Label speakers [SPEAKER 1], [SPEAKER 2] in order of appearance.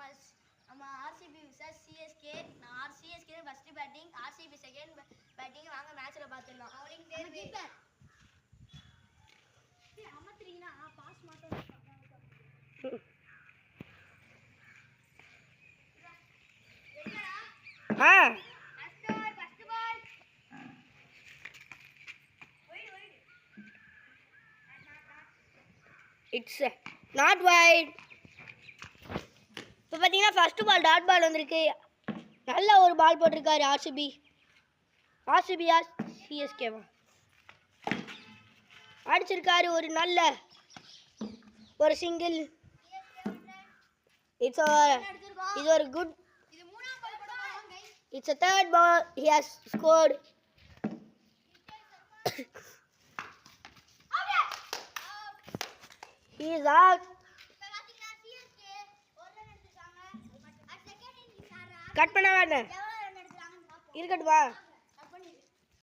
[SPEAKER 1] First நம்ம RCB versus CSK. நான் CSK first batting, RCB second batting. வாங்க மேட்ச்ல பார்த்துடலாம். அவரிங் தேர்வு அமத்ரீனா பாஸ் மாட்டோம்.
[SPEAKER 2] It's not wait. இப்போ பார்த்தீங்கன்னா ஃபர்ஸ்ட் பால் டாட் பால் வந்திருக்கு. நல்ல ஒரு பால் போட்டிருக்காரு ஆர்சிபியா சிஎஸ்கேவா அடிச்சிருக்காரு ஒரு நல்ல ஒரு சிங்கிள். இது ஒரு good. It's a third ball. He has scored. He is out. Cut பண்ண வேண்டாம் இருக்கட்டுமா?